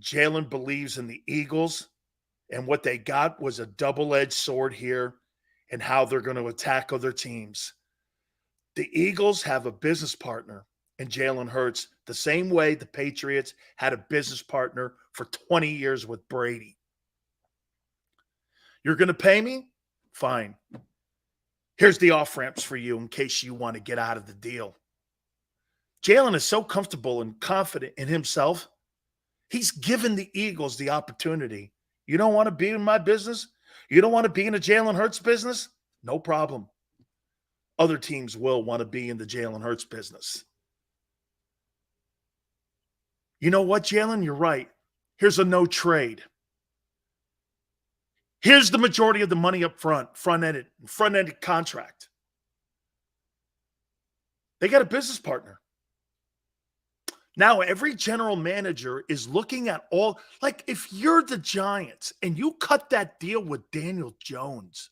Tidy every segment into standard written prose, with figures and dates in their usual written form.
Jalen believes in the Eagles, and what they got was a double-edged sword here and how they're going to attack other teams. The Eagles have a business partner in Jalen Hurts the same way the Patriots had a business partner for 20 years with Brady. You're going to pay me? Fine. Here's the off-ramps for you in case you want to get out of the deal. Jalen is so comfortable and confident in himself. He's given the Eagles the opportunity. You don't want to be in my business? You don't want to be in a Jalen Hurts business? No problem. Other teams will want to be in the Jalen Hurts business. You know what, Jalen? You're right. Here's a no trade. Here's the majority of the money up front-ended contract. They got a business partner. Now, every general manager is looking at all, like if you're the Giants and you cut that deal with Daniel Jones,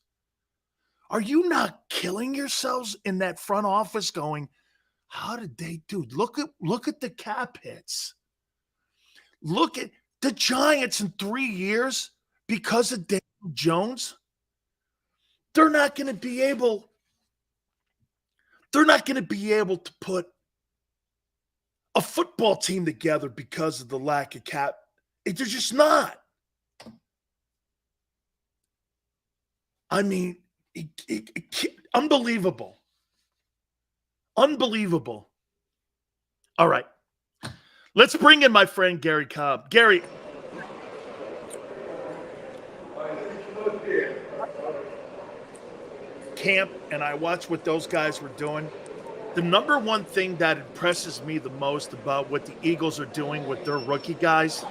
are you not killing yourselves in that front office going, how did they do? Look at the cap hits. Look at the Giants in 3 years because of Daniel Jones. They're not going to be able to put a football team together because of the lack of cap. They're just not. I mean, unbelievable. Unbelievable. All right. Let's bring in my friend Garry Cobb. Garry. Camp, and I watched what those guys were doing. The number one thing that impresses me the most about what the Eagles are doing with their rookie guys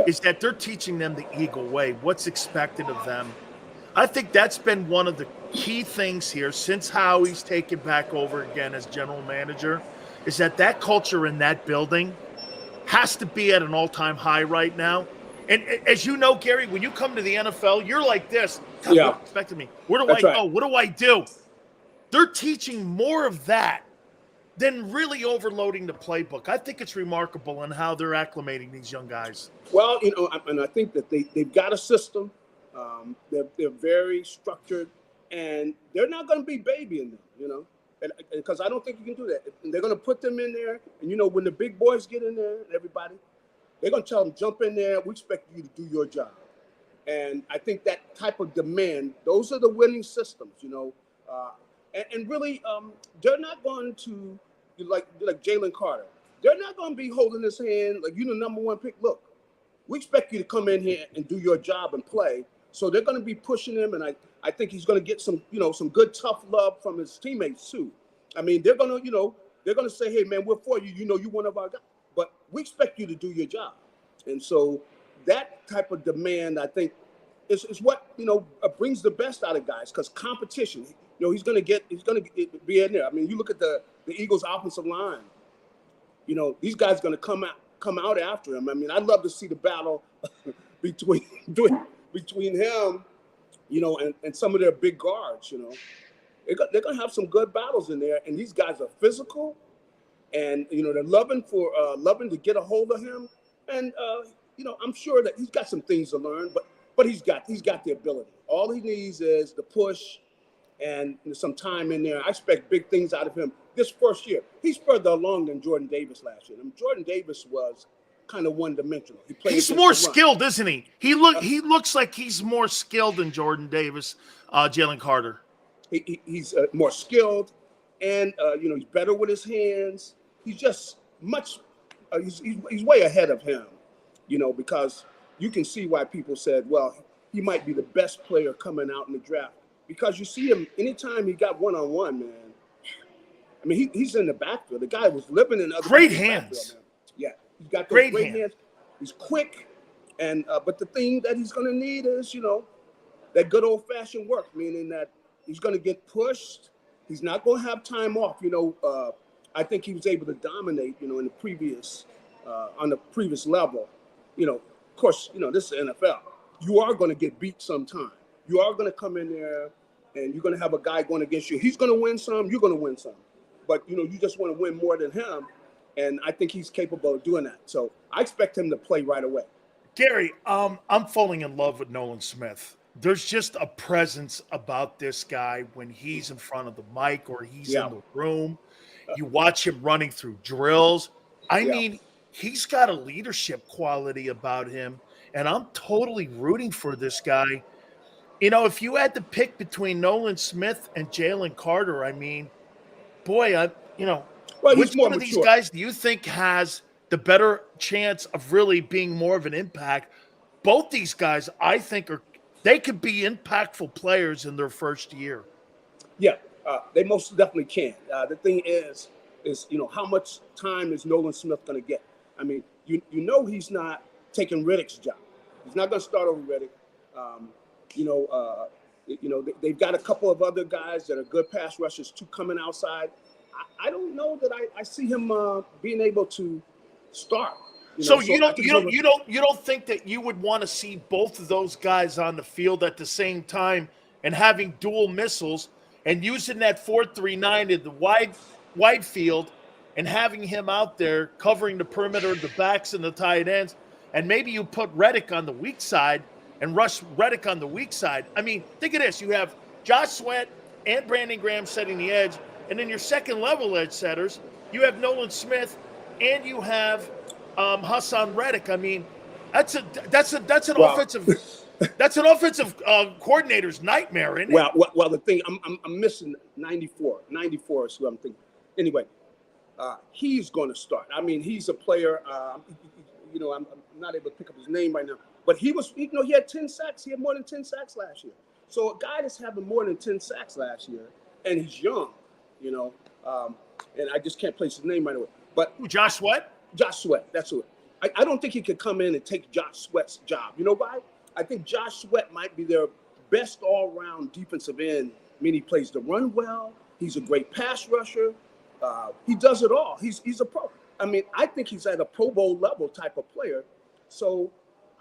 is that they're teaching them the Eagle way, what's expected of them. I think that's been one of the key things here since Howie's taken back over again as general manager, is that culture in that building has to be at an all-time high right now. And as you know, Garry, when you come to the NFL, you're like this. Yeah. Expecting me. Where do I go? What do I do? They're teaching more of that than really overloading the playbook. I think it's remarkable in how they're acclimating these young guys. Well, and I think that they've got a system. They're very structured, and they're not going to be babying them, because I don't think you can do that. And they're going to put them in there, and, when the big boys get in there, everybody, they're going to tell them, jump in there. We expect you to do your job. And I think that type of demand, those are the winning systems, and really, they're not going to, like Jalen Carter, they're not going to be holding his hand like, the number one pick. Look, we expect you to come in here and do your job and play. So they're going to be pushing him, and I think he's going to get some, some good tough love from his teammates too. I mean, they're going to say, hey man, we're for you. You're one of our guys, but we expect you to do your job. And so that type of demand, I think, is what brings the best out of guys, because competition. He's going to be in there. I mean, you look at the Eagles' offensive line. These guys are going to come out after him. I mean, I'd love to see the battle between him, and some of their big guards. They're going to have some good battles in there, and these guys are physical, and they're loving to get a hold of him, and I'm sure that he's got some things to learn, but he's got the ability. All he needs is the push and some time in there. I expect big things out of him this first year. He's further along than Jordan Davis last year. Jordan Davis was kind of one-dimensional. He's more skilled, isn't he? He looks like he's more skilled than Jordan Davis, Jalen Carter. He's more skilled, and he's better with his hands. He's just much. He's way ahead of him, because you can see why people said, well, he might be the best player coming out in the draft, because you see him anytime he got one-on-one, man. I mean, he's in the backfield. The guy was living in other great hands. Yeah, he's got those great hands. He's quick, and but the thing that he's going to need is, that good old-fashioned work, meaning that he's going to get pushed. He's not going to have time off. I think he was able to dominate, in the previous, on the previous level. Of course, this is the NFL. You are going to get beat sometime. You are going to come in there, and you're going to have a guy going against you. He's going to win some. You're going to win some. But, you just want to win more than him. And I think he's capable of doing that. So I expect him to play right away. Gary, I'm falling in love with Nolan Smith. There's just a presence about this guy when he's in front of the mic or he's Yeah, in the room. You watch him running through drills. I yeah. mean, he's got a leadership quality about him, and I'm totally rooting for this guy. You know, if you had to pick between Nolan Smith and Jalen Carter, I mean, boy, Well, which he's more one of these mature. guys do you think has the better chance of really being more of an impact? Both these guys, I think, they could be impactful players in their first year. Yeah, they most definitely can. The thing is how much time is Nolan Smith going to get? I mean, he's not taking Reddick's job. He's not going to start over Reddick. Um, you know, they've got a couple of other guys that are good pass rushers too coming outside. I don't know that I see him being able to start. So you don't think that you would want to see both of those guys on the field at the same time and having dual missiles and using that 4-3-9 in the wide field and having him out there covering the perimeter, the backs and the tight ends, and maybe you put Reddick on the weak side and rush Reddick on the weak side. I mean, think of this: you have Josh Sweat and Brandon Graham setting the edge, and then your second level edge setters, you have Nolan Smith and you have Haason Reddick. I mean, that's an Well, offensive coordinator's nightmare, isn't it? well, the thing I'm missing 94. 94 is who I'm thinking. Anyway, he's going to start. I mean, he's a player. I'm not able to pick up his name right now, but he had 10 sacks. He had more than 10 sacks last year. So a guy that's having more than 10 sacks last year, and he's young, and I just can't place his name right away. But Josh Sweat? Josh Sweat, that's who. I don't think he could come in and take Josh Sweat's job. You know why? I think Josh Sweat might be their best all-round defensive end. I mean, he plays the run well. He's a great pass rusher. He does it all. He's a pro. I mean, I think he's at a Pro Bowl level type of player. So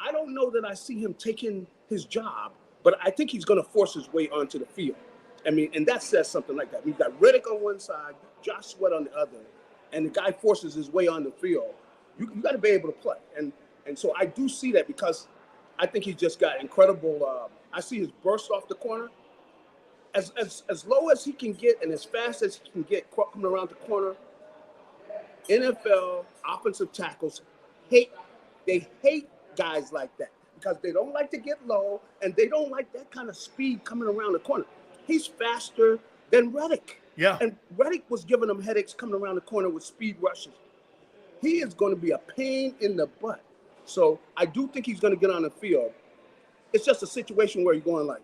I don't know that I see him taking his job, but I think he's going to force his way onto the field. I mean, and that says something like that. We've got Reddick on one side, Josh Sweat on the other, and the guy forces his way on the field. You got to be able to play. And so I do see that because I think he's just got incredible. I see his burst off the corner. As low as he can get and as fast as he can get coming around the corner, NFL offensive tackles hate guys like that because they don't like to get low and they don't like that kind of speed coming around the corner. He's faster than Reddick. Yeah. And Reddick was giving them headaches coming around the corner with speed rushes. He is going to be a pain in the butt. So I do think he's going to get on the field. It's just a situation where you're going like,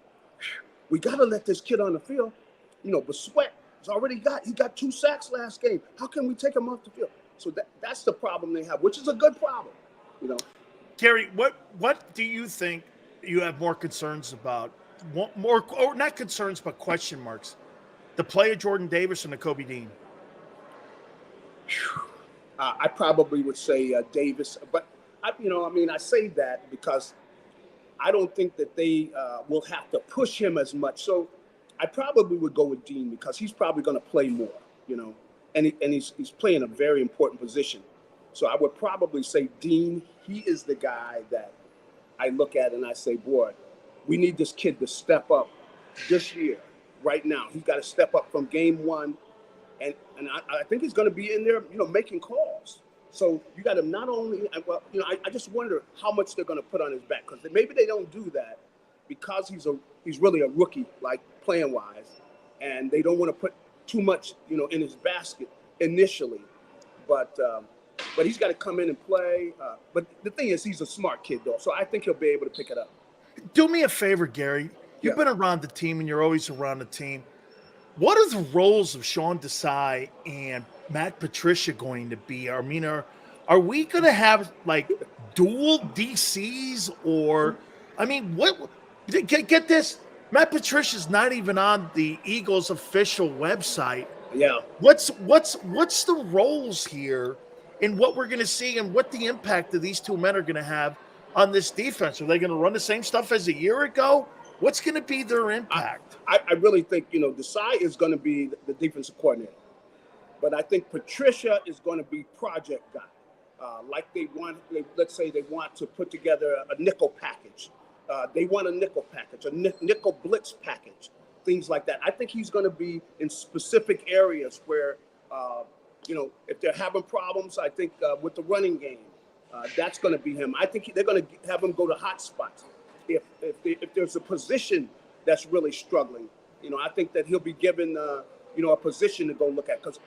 we got to let this kid on the field. But Sweat he got 2 sacks last game. How can we take him off the field? So that's the problem they have, which is a good problem. Gary, what do you think you have more concerns about? More, or not concerns, but question marks. The play of Jordan Davis and the Kobe Dean. I probably would say Davis, but I say that because I don't think that they will have to push him as much. So I probably would go with Dean because he's probably going to play more, and he's playing a very important position. So I would probably say Dean. He is the guy that I look at and I say, boy, we need this kid to step up this year, right now. He's got to step up from game one, and I think he's going to be in there, making calls. So you got to not only, I just wonder how much they're going to put on his back because maybe they don't do that because he's really a rookie, like playing wise, and they don't want to put too much, in his basket initially, but he's got to come in and play. But the thing is, he's a smart kid though, so I think he'll be able to pick it up. Do me a favor, Gary. You've been around the team, and you're always around the team. What are the roles of Sean Desai and Matt Patricia going to be? I mean, are we going to have like dual DCs or? I mean, what? Get this. Matt Patricia's not even on the Eagles' official website. Yeah. What's the roles here, and what we're going to see, and what the impact of these two men are going to have on this defense? Are they going to run the same stuff as a year ago? What's going to be their impact? I really think, Desai is going to be the defensive coordinator. But I think Patricia is going to be project guy. like let's say they want to put together a nickel package. They want a nickel package, a nickel blitz package, things like that. I think he's going to be in specific areas where, if they're having problems, I think with the running game, that's going to be him. I think they're going to have him go to hot spots. If there's a position that's really struggling, I think that he'll be given, a position to go look at, because,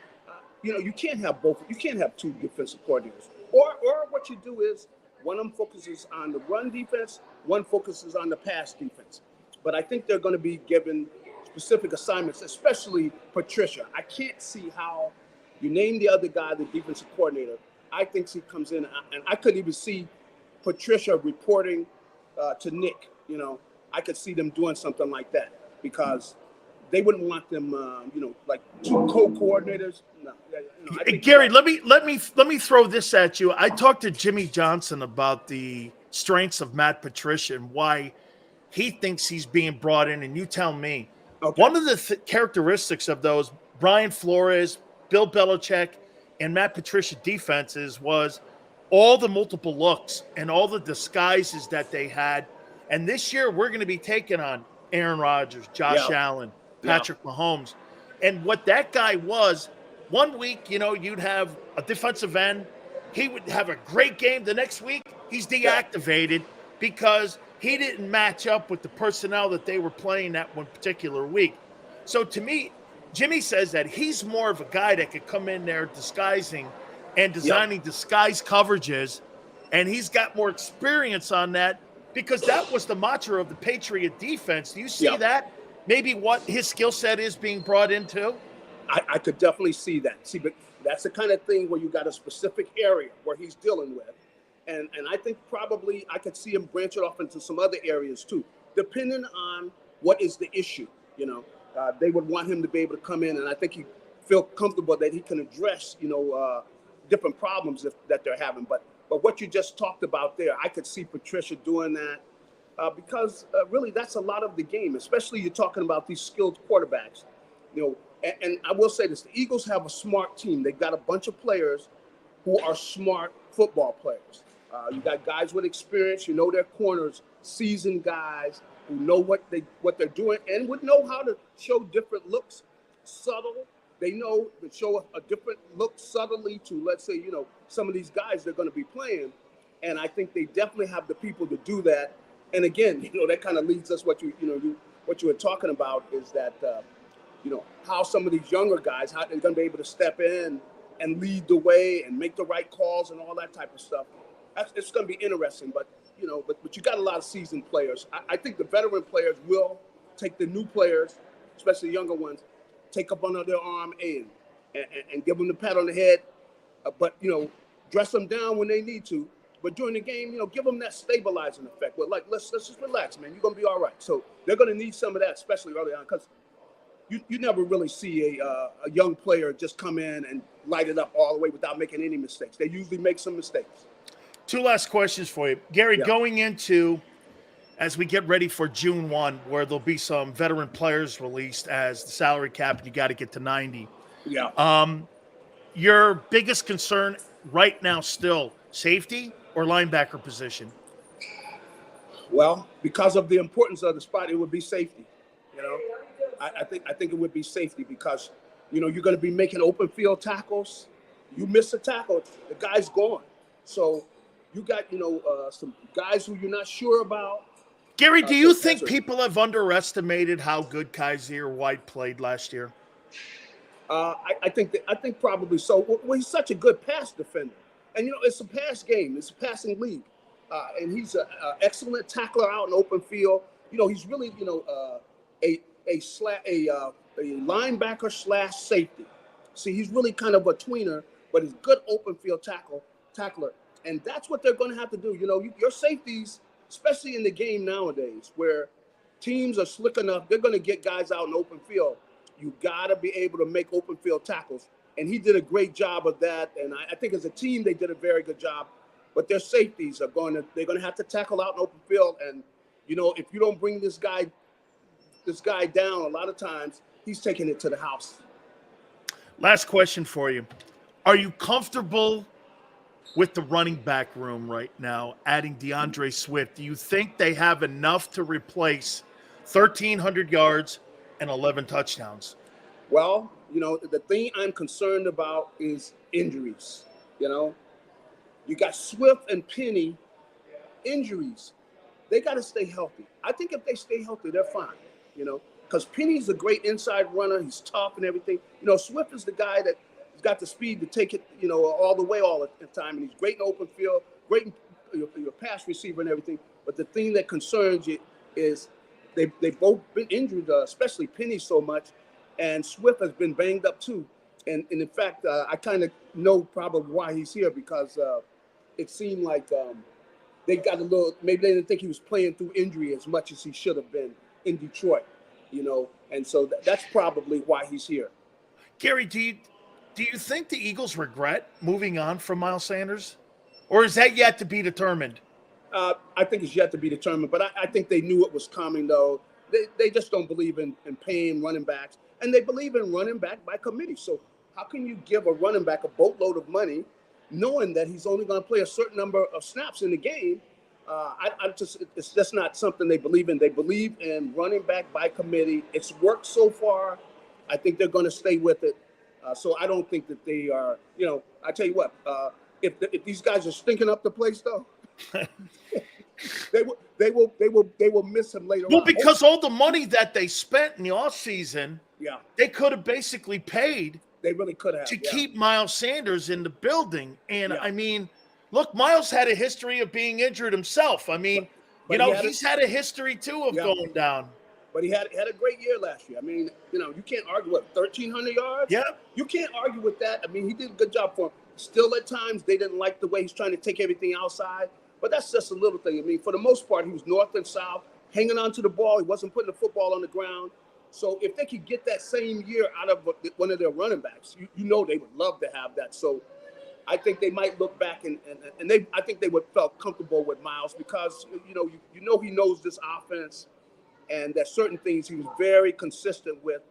you can't have both. You can't have two defensive coordinators. Or what you do is one of them focuses on the run defense, one focuses on the pass defense. But I think they're going to be given specific assignments, especially Patricia. I can't see how you name the other guy, the defensive coordinator. I think he comes in, and I could even see Patricia reporting to Nick. I could see them doing something like that, because they wouldn't want them, like two co-coordinators. No, I think Gary, let me throw this at you. I talked to Jimmy Johnson about the strengths of Matt Patricia and why he thinks he's being brought in, and you tell me. Okay. One of the characteristics of those Brian Flores, Bill Belichick, and Matt Patricia defenses was all the multiple looks and all the disguises that they had. And this year we're going to be taking on Aaron Rodgers, Josh Allen, Patrick Mahomes. And what that guy was, one week, you'd have a defensive end. He would have a great game. The next week, he's deactivated because he didn't match up with the personnel that they were playing that one particular week. So to me, Jimmy says that he's more of a guy that could come in there disguising and designing disguise coverages, and he's got more experience on that because that was the mantra of the Patriot defense. Do you see that? Maybe what his skill set is being brought into? I could definitely see that. But that's the kind of thing where you got a specific area where he's dealing with. And I think probably I could see him branch it off into some other areas too, depending on what is the issue. They would want him to be able to come in, and I think he feel comfortable that he can address, different problems that they're having. But what you just talked about there, I could see Patricia doing that because really that's a lot of the game, especially you're talking about these skilled quarterbacks. And I will say this, the Eagles have a smart team. They've got a bunch of players who are smart football players. You got guys with experience, their corners, seasoned guys who know what they're doing and would know how to show different looks, subtle. They know to show a different look subtly to, let's say, some of these guys they're going to be playing. And I think they definitely have the people to do that. And again, that kind of leads us what you were talking about is that, how some of these younger guys, how they're going to be able to step in and lead the way and make the right calls and all that type of stuff. It's going to be interesting, but you got a lot of seasoned players. I think the veteran players will take the new players, especially the younger ones, take up under their arm and give them the pat on the head, but dress them down when they need to. But during the game, give them that stabilizing effect. But let's just relax, man. You're gonna be all right. So they're gonna need some of that, especially early on, because you never really see a young player just come in and light it up all the way without making any mistakes. They usually make some mistakes. Two last questions for you, Gary. Going into as we get ready for June 1, where there'll be some veteran players released as the salary cap, and you got to get to 90. Yeah. Your biggest concern right now still safety or linebacker position? Well, because of the importance of the spot, it would be safety. I think it would be safety because, you're going to be making open field tackles. You miss a tackle, the guy's gone. So you got, some guys who you're not sure about. Gary, do you think people have underestimated how good Kaiser White played last year? I think probably so. Well, he's such a good pass defender, and it's a pass game. It's a passing league, and he's an excellent tackler out in open field. He's really a linebacker / safety. See, he's really kind of a tweener, but he's good open field tackler, and that's what they're going to have to do. Your safeties, especially in the game nowadays, where teams are slick enough, they're going to get guys out in open field. You got to be able to make open field tackles. And he did a great job of that. And I think as a team, they did a very good job. But their safeties they're going to have to tackle out in open field. And, if you don't bring this guy down, a lot of times he's taking it to the house. Last question for you. Are you comfortable with the running back room right now, adding DeAndre Swift, do you think they have enough to replace 1,300 yards and 11 touchdowns? Well, the thing I'm concerned about is injuries. You got Swift and Penny, injuries. They got to stay healthy. I think if they stay healthy, they're fine. Because Penny's a great inside runner. He's tough and everything. Swift is the guy that's got the speed to take it, all the way all the time. And he's great in open field, great in your pass receiver and everything. But the thing that concerns you is they've both been injured, especially Penny so much. And Swift has been banged up too. And in fact, I kind of know probably why he's here, because it seemed like they got a little, maybe they didn't think he was playing through injury as much as he should have been in Detroit, and so that's probably why he's here. Garry, do you think the Eagles regret moving on from Miles Sanders? Or is that yet to be determined? I think it's yet to be determined, but I think they knew it was coming, though. They just don't believe in paying running backs, and they believe in running back by committee. So how can you give a running back a boatload of money knowing that he's only going to play a certain number of snaps in the game? It's just not something they believe in. They believe in running back by committee. It's worked so far. I think they're going to stay with it. So I don't think that they are, I tell you what, if these guys are stinking up the place, though, they will miss him later on. Well, because all the money that they spent in the offseason, yeah, they could have basically paid. They really could have to keep Miles Sanders in the building. And yeah. I mean, look, Miles had a history of being injured himself. I mean, but he's had a history too of going down. But he had a great year last year. I mean, you can't argue with 1,300 yards. Yeah. You can't argue with that. I mean, he did a good job for him. Still, at times, they didn't like the way he's trying to take everything outside. But that's just a little thing. I mean, for the most part, he was north and south, hanging on to the ball. He wasn't putting the football on the ground. So if they could get that same year out of one of their running backs, they would love to have that. So I think they might look back and I think they would felt comfortable with Miles, because he knows this offense, and there's certain things he was very consistent with,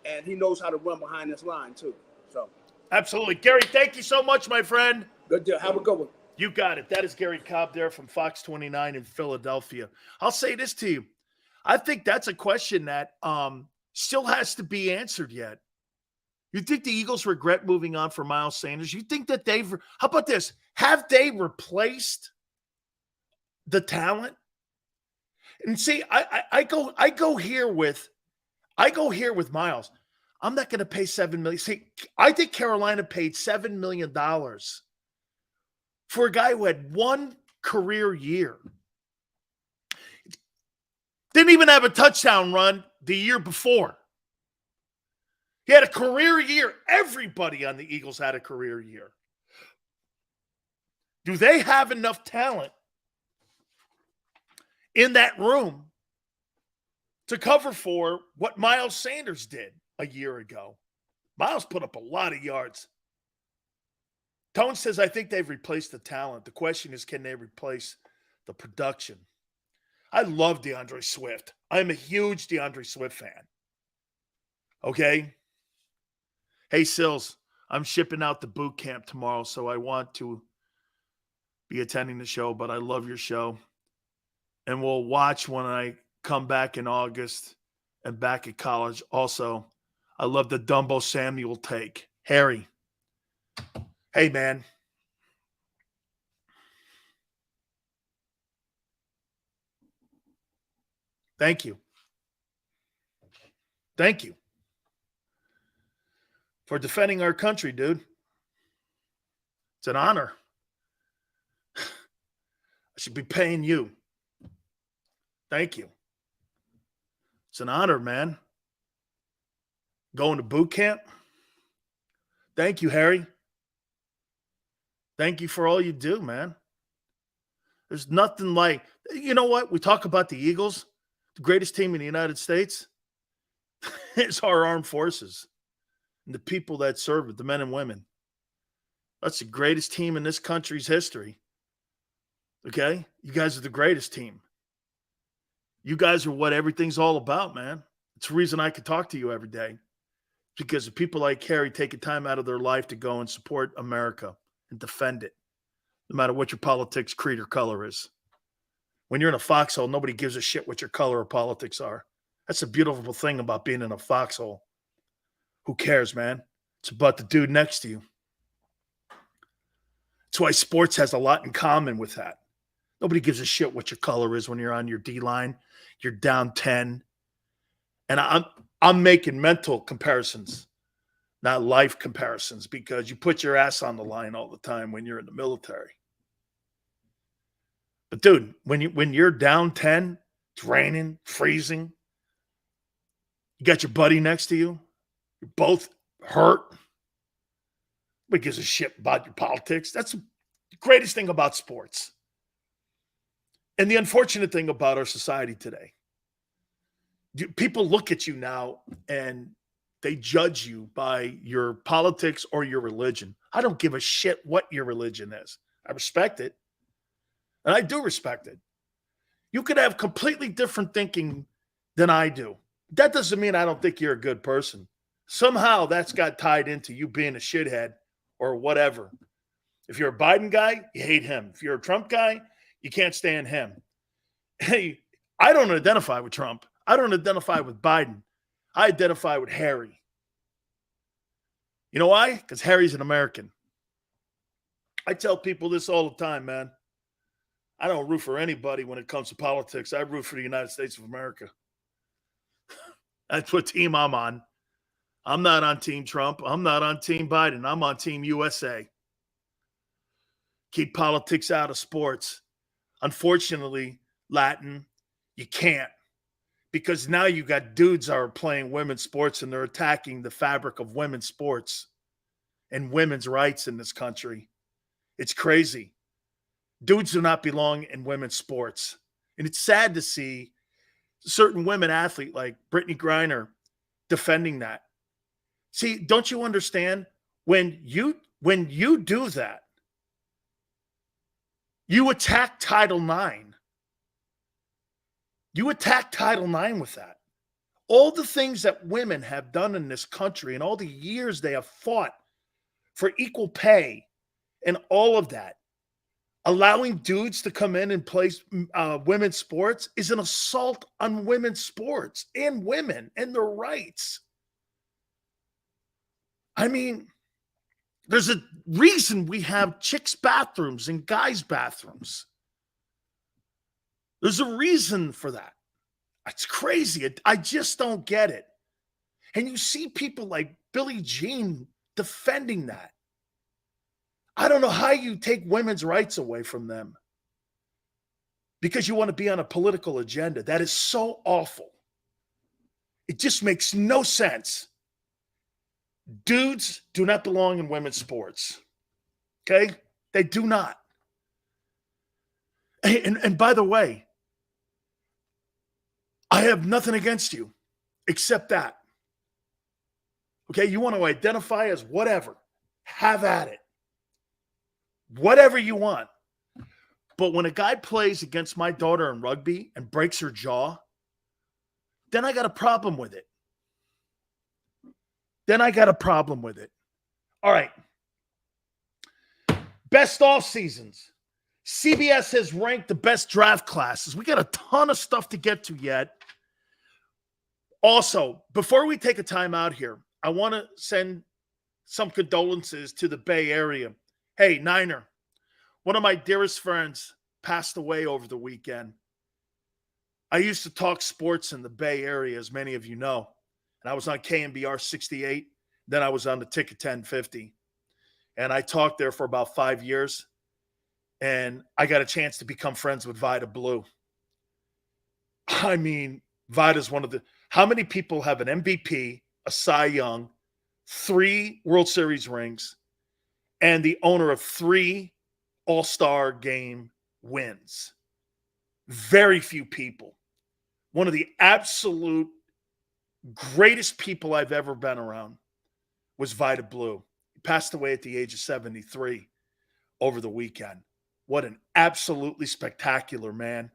and he knows how to run behind this line too. So absolutely, Garry, thank you so much, my friend. Good deal. Have a good one. You got it. That is Garry Cobb there from Fox 29 in Philadelphia. I'll say this to you. I think that's a question that still has to be answered yet. You think the Eagles regret moving on for Miles Sanders? You think that how about this? Have they replaced the talent? And see, I go here with Miles. I'm not going to pay $7 million. See, I think Carolina paid $7 million for a guy who had one career year. Didn't even have a touchdown run the year before. He had a career year. Everybody on the Eagles had a career year. Do they have enough talent in that room to cover for what Miles Sanders did a year ago? Miles put up a lot of yards. Tone says, I think they've replaced the talent. The question is, can they replace the production? I love DeAndre Swift. I'm a huge DeAndre Swift fan. Okay? Hey, Sills, I'm shipping out the boot camp tomorrow, so I want to be attending the show, but I love your show. And we'll watch when I come back in August and back at college. Also, I love the Dumbo Samuel take. Harry. Hey, man. Thank you. Thank you for defending our country, dude. It's an honor. I should be paying you. Thank you. It's an honor, man. Going to boot camp. Thank you, Harry. Thank you for all you do, man. There's nothing like, you know what? We talk about the Eagles, the greatest team in the United States. It's our armed forces and the people that serve it, the men and women. That's the greatest team in this country's history. Okay? You guys are the greatest team. You guys are what everything's all about, man. It's the reason I could talk to you every day. Because of people like Harry taking time out of their life to go and support America and defend it. no matter what your politics, creed, or color is. When you're in a foxhole, nobody gives a shit what your color or politics are. That's the beautiful thing about being in a foxhole. Who cares, man? It's about the dude next to you. That's why sports has a lot in common with that. Nobody gives a shit what your color is when you're on your D line. You're down 10. And I'm making mental comparisons, not life comparisons, because you put your ass on the line all the time when you're in the military. But dude, when you're down 10, it's raining, freezing, you got your buddy next to you, you're both hurt. Nobody gives a shit about your politics. That's the greatest thing about sports. And the unfortunate thing about our society today, people look at you now and they judge you by your politics or your religion. I don't give a shit what your religion is. I respect it. And I do respect it. You could have completely different thinking than I do. That doesn't mean I don't think you're a good person. Somehow that's got tied into you being a shithead or whatever. If you're a Biden guy, you hate him. If you're a Trump guy, you can't stand him. Hey, I don't identify with Trump. I don't identify with Biden. I identify with Harry. You know why? Because Harry's an American. I tell people this all the time, man. I don't root for anybody when it comes to politics. I root for the United States of America. That's what team I'm on. I'm not on Team Trump. I'm not on Team Biden. I'm on Team USA. Keep politics out of sports. Unfortunately, Latin, you can't. Because now you got dudes that are playing women's sports and they're attacking the fabric of women's sports and women's rights in this country. It's crazy. Dudes do not belong in women's sports. And it's sad to see certain women athlete like Brittany Griner defending that. See, don't you understand? When you do that, you attack Title IX. You attack Title IX with that. All the things that women have done in this country and all the years they have fought for equal pay and all of that, allowing dudes to come in and play women's sports is an assault on women's sports and women and their rights. I mean, there's a reason we have chicks' bathrooms and guys' bathrooms. There's a reason for that. It's crazy. I just don't get it. And you see people like Billie Jean defending that. I don't know how you take women's rights away from them because you want to be on a political agenda. That is so awful. It just makes no sense. Dudes do not belong in women's sports. Okay? They do not. And by the way, I have nothing against you except that. Okay? You want to identify as whatever. Have at it. Whatever you want. But when a guy plays against my daughter in rugby and breaks her jaw, then I got a problem with it. All right. Best off seasons. CBS has ranked the best draft classes. We got a ton of stuff to get to yet. Also, before we take a time out here, I want to send some condolences to the Bay Area. Hey, Niner, one of my dearest friends passed away over the weekend. I used to talk sports in the Bay Area, as many of you know. And I was on KMBR 68. Then I was on the Ticket 1050. And I talked there for about 5 years. And I got a chance to become friends with Vida Blue. I mean, Vida's one of the... How many people have an MVP, a Cy Young, 3 World Series rings, and the owner of 3 All-Star game wins? Very few people. One of the absolute greatest people I've ever been around was Vida Blue. He passed away at the age of 73 over the weekend. What an absolutely spectacular man.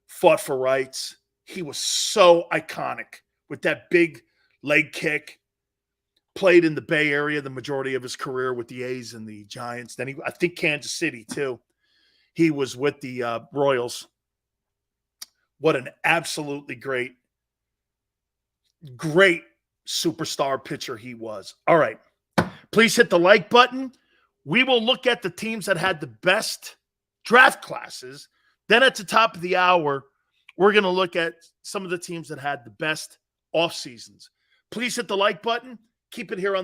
Fought for rights. He was so iconic with that big leg kick. played in the Bay Area the majority of his career with the A's and the Giants. Then I think Kansas City too. He was with the Royals. What an absolutely great superstar pitcher he was. All right. Please hit the like button. We will look at the teams that had the best draft classes. Then at the top of the hour, we're going to look at some of the teams that had the best off seasons. Please hit the like button. Keep it here on